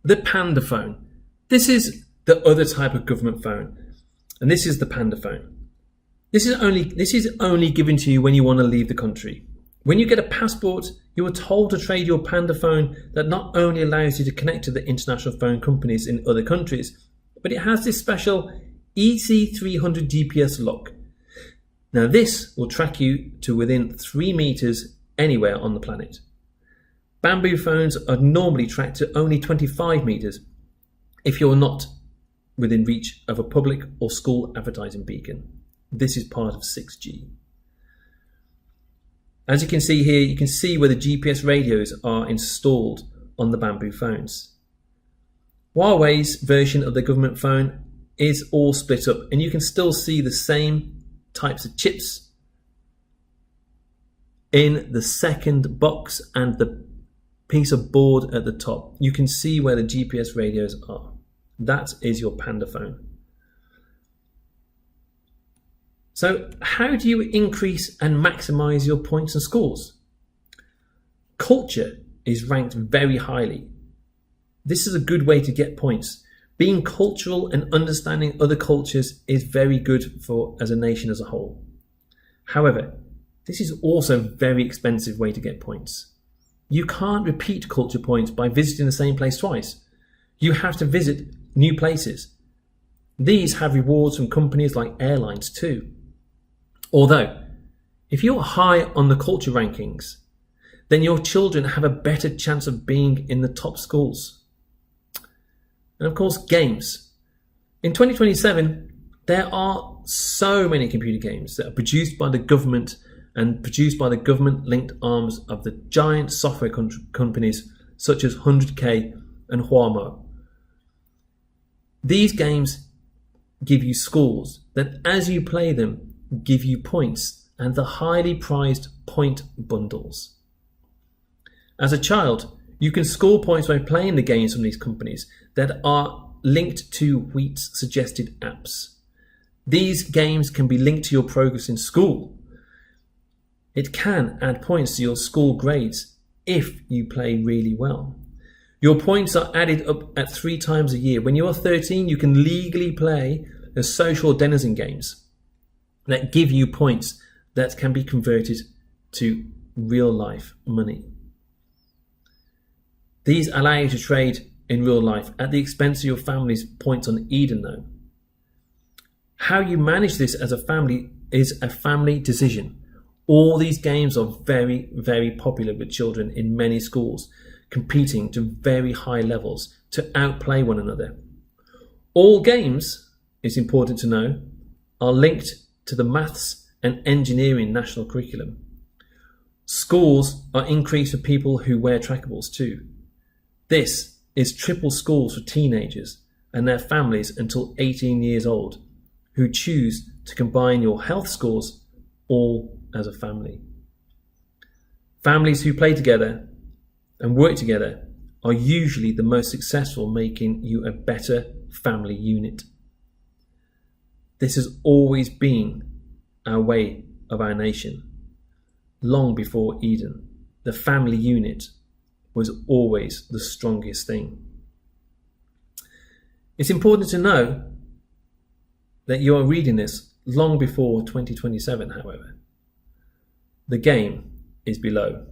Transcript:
The Panda phone. This is the other type of government phone, and this is the Panda phone. This is only given to you when you want to leave the country. When you get a passport, you are told to trade your Panda phone that not only allows you to connect to the international phone companies in other countries, but it has this special EC300 GPS lock. Now this will track you to within 3 meters anywhere on the planet. Bamboo phones are normally tracked to only 25 meters if you're not within reach of a public or school advertising beacon. This is part of 6G. As you can see here, you can see where the GPS radios are installed on the Bamboo phones. Huawei's version of the government phone is all split up, and you can still see the same types of chips in the second box and the piece of board at the top. You can see where the GPS radios are. That is your Panda phone. So how do you increase and maximize your points and scores? Culture is ranked very highly. This is a good way to get points. Being cultural and understanding other cultures is very good for as a nation as a whole. However, this is also a very expensive way to get points. You can't repeat culture points by visiting the same place twice. You have to visit new places. These have rewards from companies like airlines too. Although, if you're high on the culture rankings, then your children have a better chance of being in the top schools. And of course, games. In 2027, there are so many computer games that are produced by the government and produced by the government-linked arms of the giant software companies such as 100K and Huawei. These games give you scores that, as you play them, give you points and the highly prized point bundles. As a child, you can score points by playing the games from these companies that are linked to Wheat's suggested apps. These games can be linked to your progress in school. It can add points to your school grades if you play really well. Your points are added up at 3 times a year. When you are 13, you can legally play the social denizen games that give you points that can be converted to real life money. These allow you to trade in real life at the expense of your family's points on Eden though. How you manage this as a family is a family decision. All these games are very, very popular with children in many schools, competing to very high levels to outplay one another. All games, it's important to know, are linked to the maths and engineering national curriculum. Schools are increased for people who wear trackables too. This is triple schools for teenagers and their families until 18 years old who choose to combine your health scores all as a family. Families who play together and work together are usually the most successful, making you a better family unit. This has always been our way of our nation. Long before Eden, the family unit was always the strongest thing. It's important to know that you are reading this long before 2027, however. The game is below.